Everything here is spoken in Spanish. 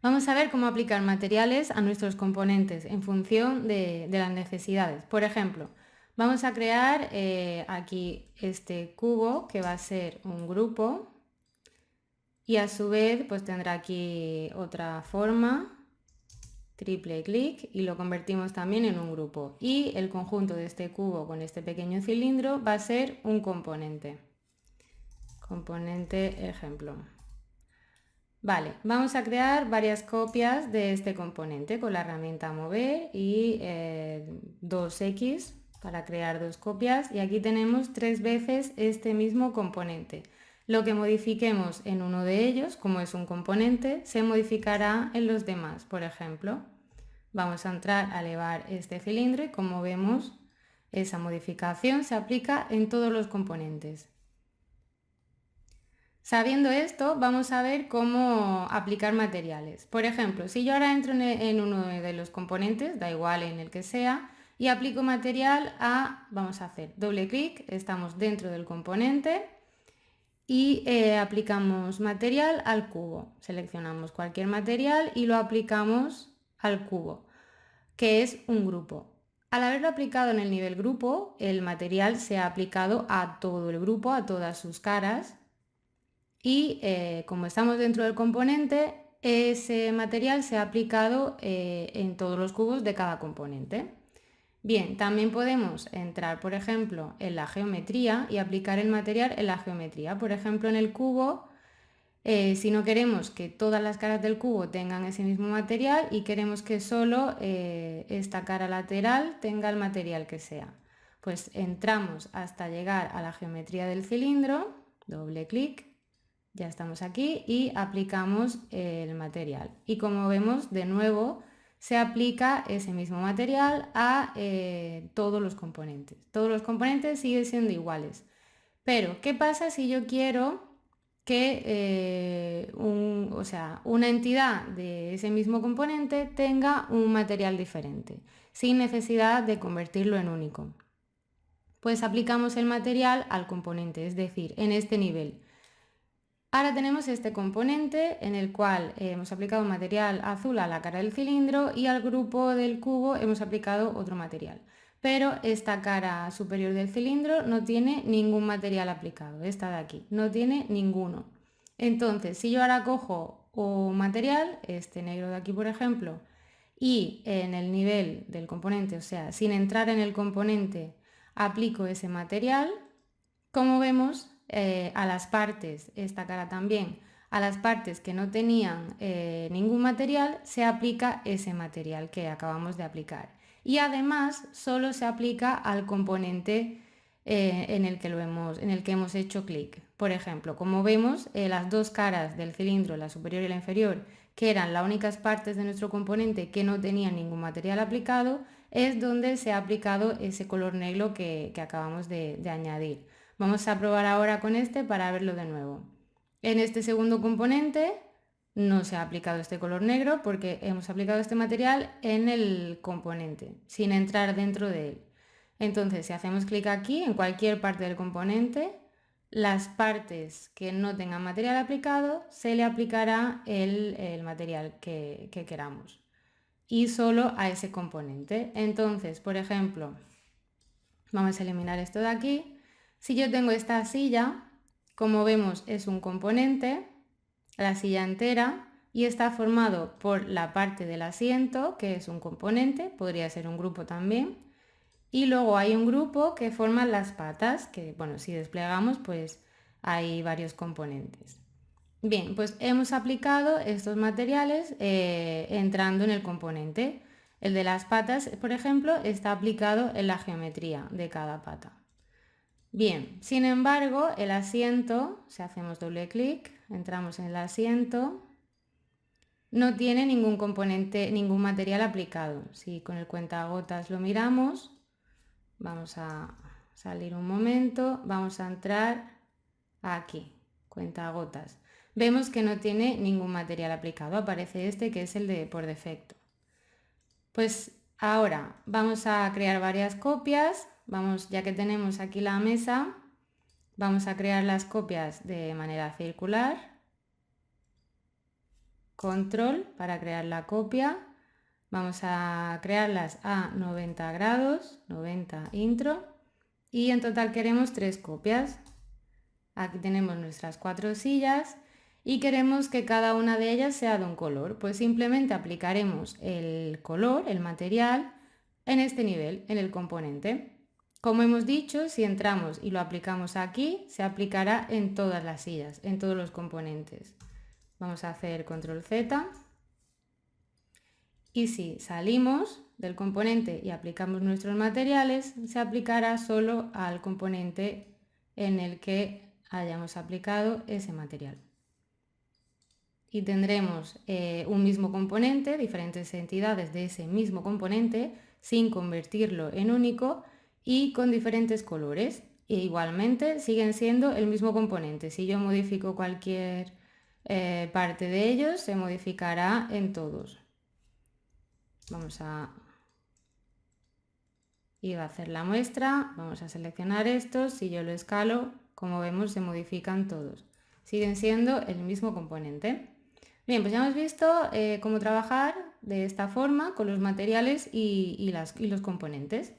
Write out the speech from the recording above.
Vamos a ver cómo aplicar materiales a nuestros componentes en función de las necesidades. Por ejemplo, vamos a crear aquí este cubo que va a ser un grupo y a su vez pues tendrá aquí otra forma, triple clic, y lo convertimos también en un grupo. Y el conjunto de este cubo con este pequeño cilindro va a ser un componente. Componente ejemplo. Vale, vamos a crear varias copias de este componente con la herramienta mover y 2x para crear dos copias, y aquí tenemos 3 veces este mismo componente. Lo que modifiquemos en uno de ellos, como es un componente, se modificará en los demás. Por ejemplo, vamos a entrar a elevar este cilindro y como vemos, esa modificación se aplica en todos los componentes. Sabiendo esto, vamos a ver cómo aplicar materiales. Por ejemplo, si yo ahora entro en uno de los componentes, da igual en el que sea, y aplico material vamos a hacer doble clic, estamos dentro del componente y aplicamos material al cubo. Seleccionamos cualquier material y lo aplicamos al cubo, que es un grupo. Al haberlo aplicado en el nivel grupo, el material se ha aplicado a todo el grupo, a todas sus caras. Y como estamos dentro del componente, ese material se ha aplicado en todos los cubos de cada componente. Bien, también podemos entrar, por ejemplo, en la geometría y aplicar el material en la geometría. Por ejemplo, en el cubo, si no queremos que todas las caras del cubo tengan ese mismo material y queremos que solo esta cara lateral tenga el material que sea, pues entramos hasta llegar a la geometría del cilindro, doble clic. Ya estamos aquí y aplicamos el material. Y como vemos, de nuevo, se aplica ese mismo material a todos los componentes. Todos los componentes siguen siendo iguales. Pero, ¿qué pasa si yo quiero que una entidad de ese mismo componente tenga un material diferente, sin necesidad de convertirlo en único? Pues aplicamos el material al componente, es decir, en este nivel. Ahora tenemos este componente en el cual hemos aplicado material azul a la cara del cilindro y al grupo del cubo hemos aplicado otro material. Pero esta cara superior del cilindro no tiene ningún material aplicado, esta de aquí, no tiene ninguno. Entonces, si yo ahora cojo un material, este negro de aquí por ejemplo, y en el nivel del componente, o sea, sin entrar en el componente, aplico ese material, como vemos, a las partes, esta cara también, a las partes que no tenían ningún material, se aplica ese material que acabamos de aplicar. Y además solo se aplica al componente en el que hemos hecho clic. Por ejemplo, como vemos, las dos caras del cilindro, la superior y la inferior, que eran las únicas partes de nuestro componente que no tenían ningún material aplicado, es donde se ha aplicado ese color negro que acabamos de añadir. Vamos a probar ahora con este para verlo de nuevo. En este segundo componente no se ha aplicado este color negro porque hemos aplicado este material en el componente, sin entrar dentro de él. Entonces, si hacemos clic aquí, en cualquier parte del componente, las partes que no tengan material aplicado, se le aplicará el material que queramos. Y solo a ese componente. Entonces, por ejemplo, vamos a eliminar esto de aquí. Si yo tengo esta silla, como vemos es un componente, la silla entera, y está formado por la parte del asiento, que es un componente, podría ser un grupo también, y luego hay un grupo que forman las patas, que bueno, si desplegamos pues hay varios componentes. Bien, pues hemos aplicado estos materiales entrando en el componente. El de las patas, por ejemplo, está aplicado en la geometría de cada pata. Bien, sin embargo, el asiento, si hacemos doble clic, entramos en el asiento, no tiene ningún componente, ningún material aplicado. Si con el cuentagotas lo miramos, vamos a salir un momento, vamos a entrar aquí, cuentagotas. Vemos que no tiene ningún material aplicado, aparece este que es el de por defecto. Pues ahora vamos a crear varias copias. Vamos, ya que tenemos aquí la mesa, vamos a crear las copias de manera circular. control para crear la copia. Vamos a crearlas a 90 grados, 90 intro, y en total queremos 3 copias. Aquí tenemos nuestras 4 sillas y queremos que cada una de ellas sea de un color. Pues simplemente aplicaremos el color, el material, en este nivel, en el componente. Como hemos dicho, si entramos y lo aplicamos aquí, se aplicará en todas las sillas, en todos los componentes. Vamos a hacer control Z. Y si salimos del componente y aplicamos nuestros materiales, se aplicará solo al componente en el que hayamos aplicado ese material. Y tendremos un mismo componente, diferentes entidades de ese mismo componente, sin convertirlo en único y con diferentes colores. E igualmente siguen siendo el mismo componente. Si yo modifico cualquier parte de ellos, se modificará en todos. Vamos a ir a hacer la muestra, vamos a seleccionar estos, si yo lo escalo, como vemos se modifican todos. Siguen siendo el mismo componente. Bien, pues ya hemos visto cómo trabajar de esta forma con los materiales y los componentes.